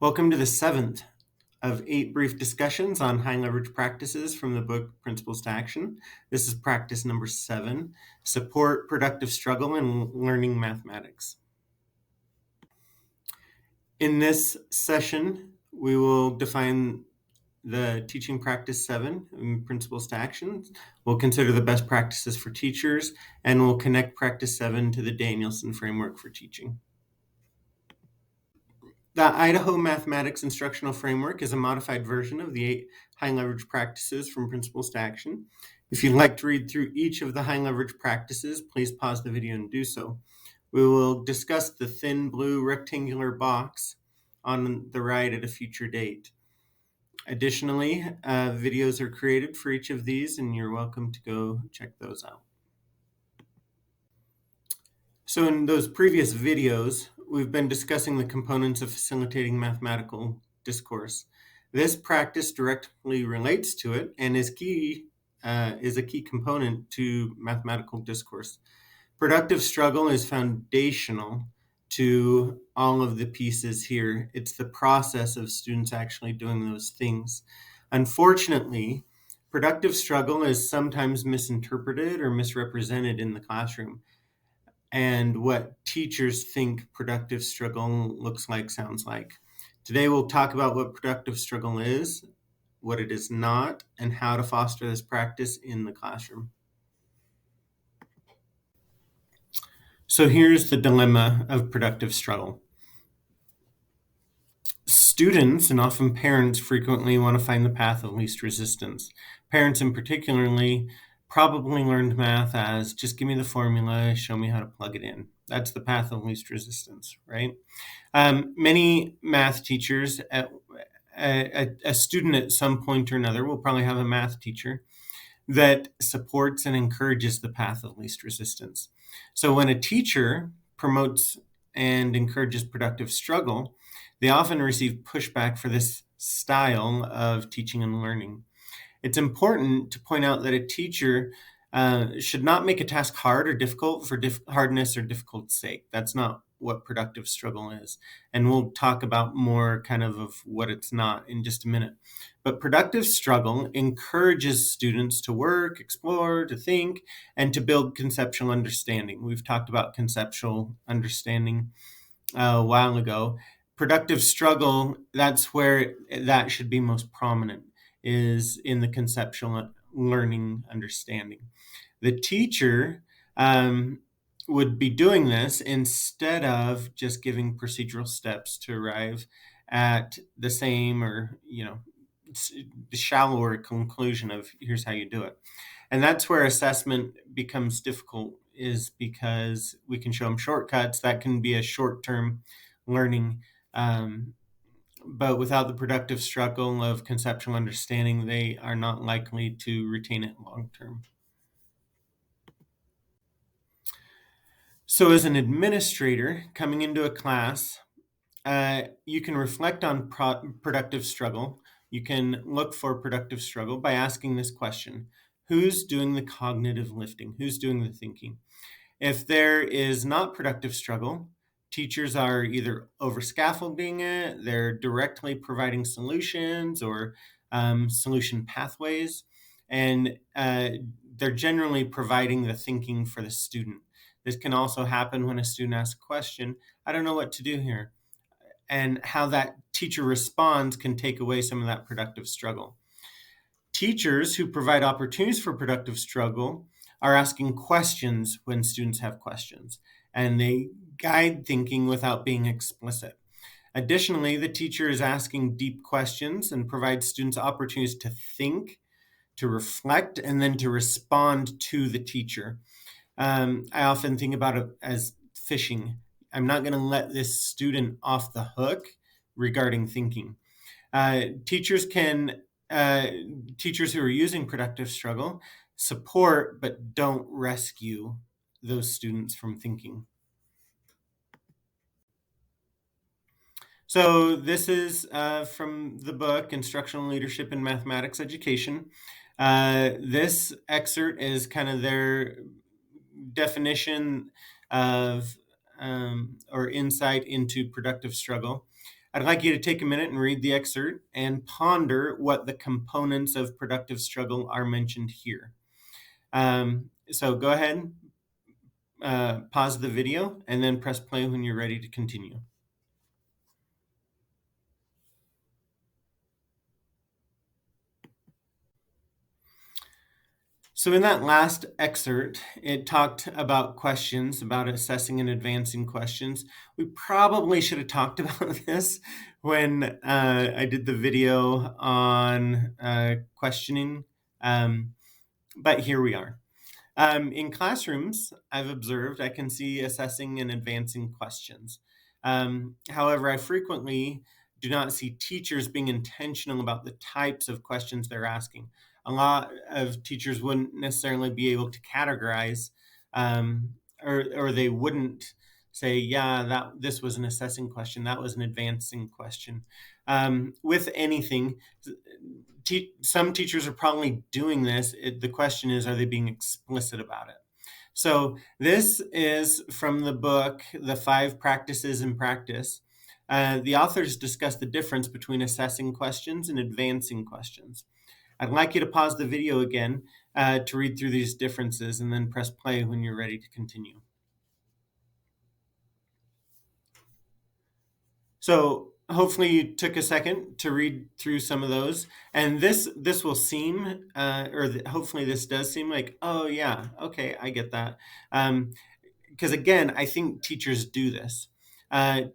Welcome to the seventh of 8 brief discussions on high leverage practices from the book Principles to Action. This is practice number 7, Support Productive Struggle in Learning Mathematics. In this session, we will define the teaching practice 7 in Principles to Action. We'll consider the best practices for teachers, and we'll connect practice 7 to the Danielson framework for teaching. The Idaho Mathematics Instructional Framework is a modified version of the 8 high leverage practices from Principles to Action. If you'd like to read through each of the high leverage practices, please pause the video and do so. We will discuss the thin blue rectangular box on the right at a future date. Additionally, videos are created for each of these, and you're welcome to go check those out. So in those previous videos, we've been discussing the components of facilitating mathematical discourse. This practice directly relates to it and is a key component to mathematical discourse. Productive struggle is foundational to all of the pieces here. It's the process of students actually doing those things. Unfortunately, productive struggle is sometimes misinterpreted or misrepresented in the classroom. And what teachers think productive struggle looks like, sounds like. Today we'll talk about what productive struggle is, what it is not, and how to foster this practice in the classroom. So here's the dilemma of productive struggle. Students, and often parents, frequently want to find the path of least resistance. Parents in particularly probably learned math as just give me the formula, show me how to plug it in. That's the path of least resistance, right? Many math teachers, a student at some point or another will probably have a math teacher that supports and encourages the path of least resistance. So when a teacher promotes and encourages productive struggle, they often receive pushback for this style of teaching and learning. It's important to point out that a teacher should not make a task hard or difficult for hardness or difficulty's sake. That's not what productive struggle is. And we'll talk about more kind of what it's not in just a minute. But productive struggle encourages students to work, explore, to think, and to build conceptual understanding. We've talked about conceptual understanding a while ago. Productive struggle, that's where that should be most prominent, is in the conceptual learning understanding. The teacher would be doing this instead of just giving procedural steps to arrive at the same or, the shallower conclusion of here's how you do it. And that's where assessment becomes difficult, is because we can show them shortcuts. That can be a short-term learning. But without the productive struggle of conceptual understanding, they are not likely to retain it long-term. So as an administrator coming into a class, you can reflect on productive struggle. You can look for productive struggle by asking this question: who's doing the cognitive lifting? Who's doing the thinking? If there is not productive struggle, teachers are either over-scaffolding it, they're directly providing solutions or solution pathways, and they're generally providing the thinking for the student. This can also happen when a student asks a question, I don't know what to do here. And how that teacher responds can take away some of that productive struggle. Teachers who provide opportunities for productive struggle are asking questions when students have questions, and they guide thinking without being explicit. Additionally, the teacher is asking deep questions and provides students opportunities to think, to reflect, and then to respond to the teacher. I often think about it as fishing. I'm not going to let this student off the hook regarding thinking. Teachers who are using productive struggle support but don't rescue those students from thinking. So this is from the book Instructional Leadership in Mathematics Education. This excerpt is kind of their definition of or insight into productive struggle. I'd like you to take a minute and read the excerpt and ponder what the components of productive struggle are mentioned here. So go ahead, pause the video, and then press play when you're ready to continue. So in that last excerpt, it talked about questions, about assessing and advancing questions. We probably should have talked about this when I did the video on questioning, but here we are. In classrooms, I've observed I can see assessing and advancing questions. However, I frequently do not see teachers being intentional about the types of questions they're asking. A lot of teachers wouldn't necessarily be able to categorize, or they wouldn't say, yeah, that this was an assessing question, that was an advancing question. With anything, some teachers are probably doing this. The question is, are they being explicit about it? So this is from the book, The 5 Practices in Practice. The authors discuss the difference between assessing questions and advancing questions. I'd like you to pause the video again to read through these differences and then press play when you're ready to continue. So hopefully you took a second to read through some of those, and this will seem, hopefully this does seem like, oh yeah, okay, I get that. Because again, I think teachers do this.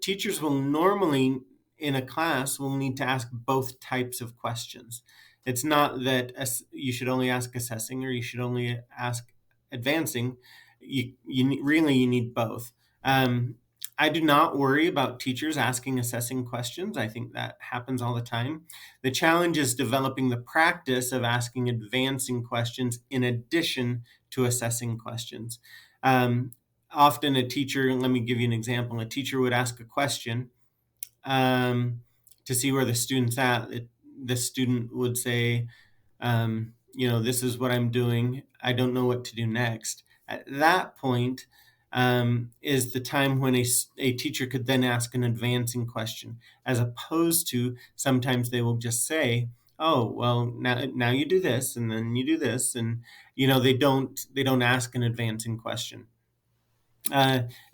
Teachers will normally, in a class, will need to ask both types of questions. It's not that you should only ask assessing or you should only ask advancing. You need both. I do not worry about teachers asking assessing questions. I think that happens all the time. The challenge is developing the practice of asking advancing questions in addition to assessing questions. Often a teacher, let me give you an example, a teacher would ask a question to see where the student's at. The student would say, this is what I'm doing. I don't know what to do next. At that point, is the time when a teacher could then ask an advancing question, as opposed to sometimes they will just say, oh, well, now you do this, and then you do this, and they don't ask an advancing question.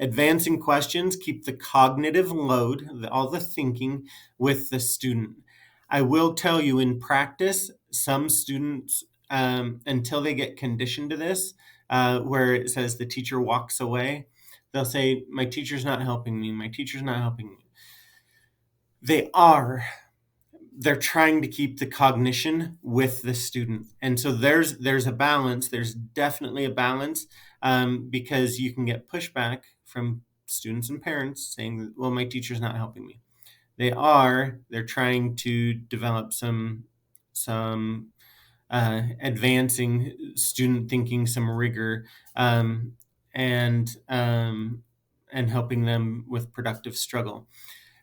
Advancing questions keep the cognitive load, all the thinking, with the student. I will tell you, in practice, some students, until they get conditioned to this, where it says the teacher walks away, they'll say, my teacher's not helping me, my teacher's not helping me. They're trying to keep the cognition with the student. And so there's a balance. There's definitely a balance, because you can get pushback from students and parents saying, well, my teacher's not helping me. They're trying to develop some advancing student thinking, some rigor, and helping them with productive struggle.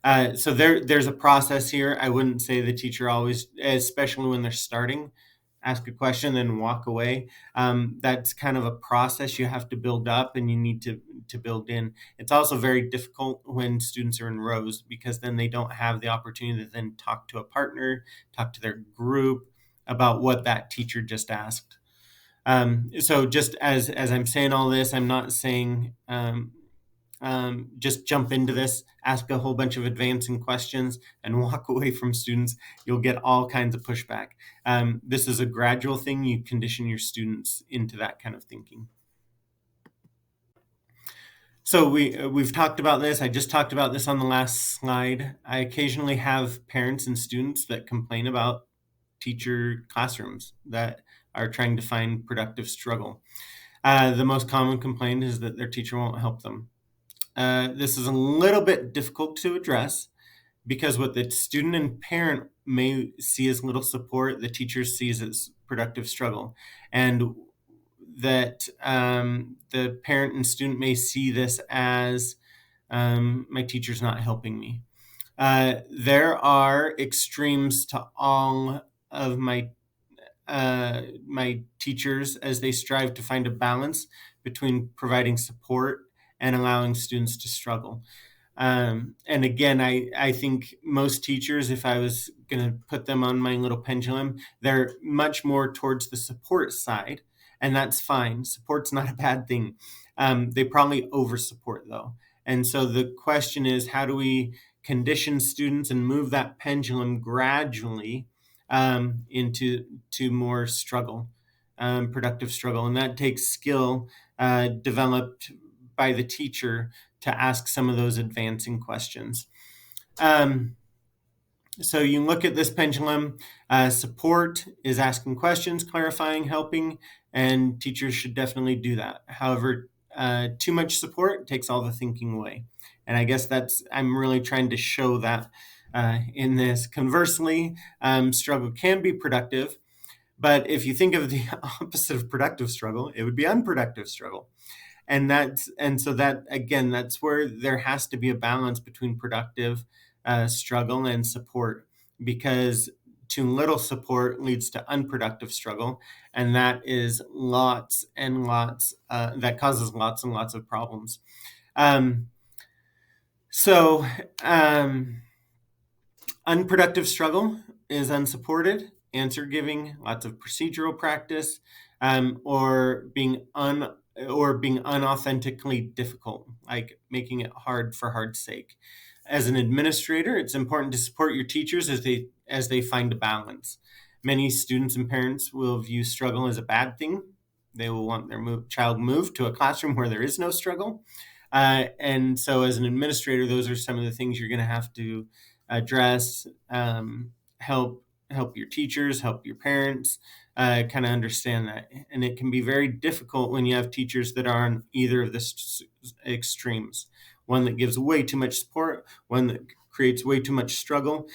So there's a process here. I wouldn't say the teacher always, especially when they're starting, ask a question then walk away. That's kind of a process you have to build up and you need to build in. It's also very difficult when students are in rows, because then they don't have the opportunity to then talk to a partner, talk to their group about what that teacher just asked. So just as I'm saying all this, I'm not saying just jump into this, ask a whole bunch of advancing questions, and walk away from students. You'll get all kinds of pushback. This is a gradual thing. You condition your students into that kind of thinking. So we've talked about this. I just talked about this on the last slide. I occasionally have parents and students that complain about teacher classrooms that are trying to find productive struggle. The most common complaint is that their teacher won't help them. This is a little bit difficult to address, because what the student and parent may see as little support, the teacher sees as productive struggle. And that the parent and student may see this as, my teacher's not helping me. There are extremes to all of my teachers as they strive to find a balance between providing support and allowing students to struggle. And again, I think most teachers, if I was going to put them on my little pendulum, they're much more towards the support side, and that's fine. Support's not a bad thing. They probably over support though. And so the question is, how do we condition students and move that pendulum gradually into more struggle, productive struggle? And that takes skill developed by the teacher to ask some of those advancing questions. So you look at this pendulum. Support is asking questions, clarifying, helping, and teachers should definitely do that. However, too much support takes all the thinking away. And I guess I'm really trying to show that in this. Conversely, struggle can be productive, but if you think of the opposite of productive struggle, it would be unproductive struggle. And so that, again, that's where there has to be a balance between productive struggle and support, because too little support leads to unproductive struggle, and that is lots and lots that causes lots and lots of problems. So unproductive struggle is unsupported answer giving, lots of procedural practice, or being unauthentically difficult, like making it hard for hard's sake. As an administrator, it's important to support your teachers as they find a balance. Many students and parents will view struggle as a bad thing. They will want their child moved to a classroom where there is no struggle. And so as an administrator, those are some of the things you're going to have to address, help your teachers, help your parents kind of understand that. And it can be very difficult when you have teachers that are on either of the extremes. One that gives way too much support, one that creates way too much struggle,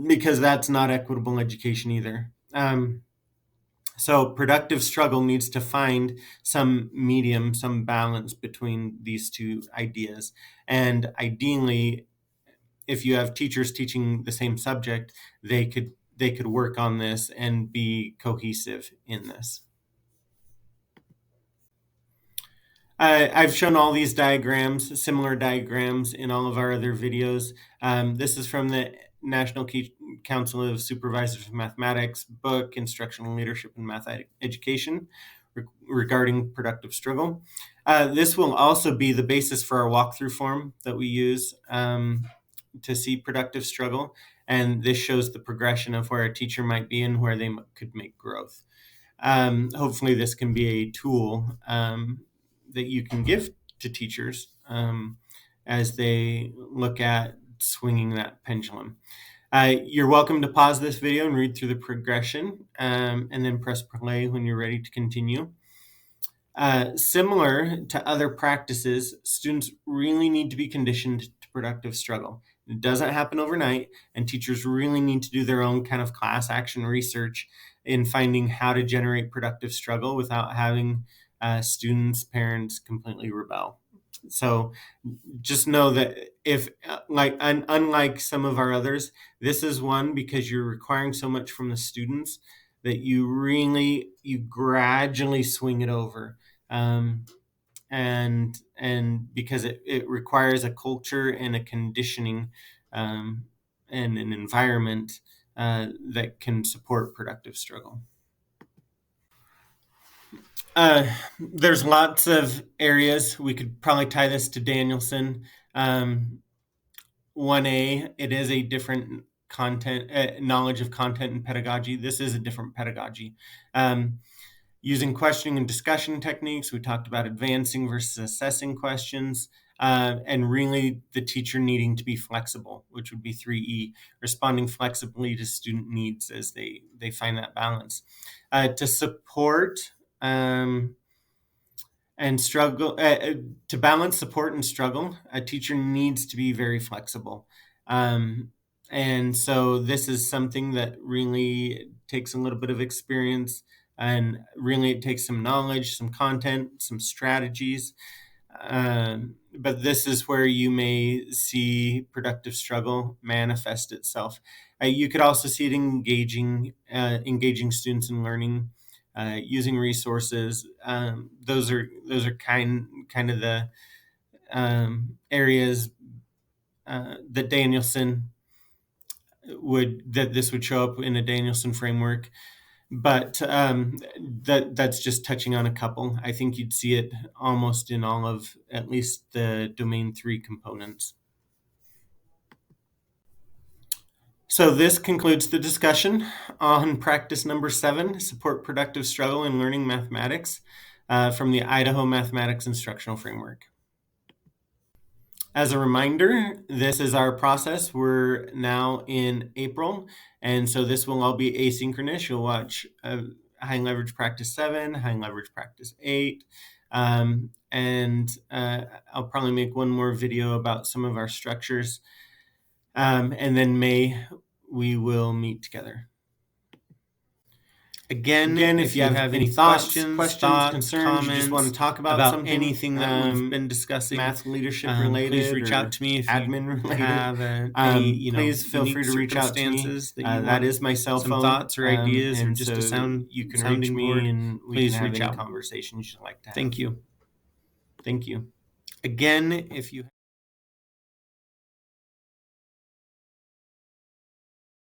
because that's not equitable education either. So productive struggle needs to find some medium, some balance between these two ideas. And ideally, if you have teachers teaching the same subject, they could work on this and be cohesive in this. I've shown all these diagrams, similar diagrams, in all of our other videos. This is from the National Council of Supervisors of Mathematics book, Instructional Leadership in Math Education, regarding productive struggle. This will also be the basis for our walkthrough form that we use to see productive struggle. And this shows the progression of where a teacher might be and where they could make growth. Hopefully this can be a tool that you can give to teachers as they look at swinging that pendulum. You're welcome to pause this video and read through the progression, and then press play when you're ready to continue. Similar to other practices, students really need to be conditioned to productive struggle. It doesn't happen overnight, and teachers really need to do their own kind of class action research in finding how to generate productive struggle without having students, parents completely rebel. So just know that if, unlike some of our others, this is one because you're requiring so much from the students that you gradually swing it over. And because it requires a culture and a conditioning and an environment that can support productive struggle. There's lots of areas. We could probably tie this to Danielson. 1A, it is a different knowledge of content and pedagogy. This is a different pedagogy. Using questioning and discussion techniques, we talked about advancing versus assessing questions, and really the teacher needing to be flexible, which would be 3E, responding flexibly to student needs as they find that balance. To support and struggle, to balance support and struggle, a teacher needs to be very flexible. And so this is something that really takes a little bit of experience, and really it takes some knowledge, some content, some strategies. But this is where you may see productive struggle manifest itself. You could also see it engaging students in learning, using resources. Those are kind of the areas that Danielson that this would show up in a Danielson framework. But that's just touching on a couple. I think you'd see it almost in all of at least the domain 3 components. So this concludes the discussion on practice number 7, support productive struggle in learning mathematics, from the Idaho Mathematics Instructional Framework. As a reminder, this is our process. We're now in April, and so this will all be asynchronous. You'll watch High Leverage Practice 7, High Leverage Practice 8, and I'll probably make one more video about some of our structures, and then May we will meet together. Again, if you have any thoughts, questions, concerns, comments, you just want to talk about something, anything that we've been discussing, math leadership related, please reach out to me. If admin related, have please feel free to reach out to me. That is my cell phone. Some thoughts or ideas, or just a sound you can reach me, and please reach out. Conversations you'd like to have. Thank you. Again, if you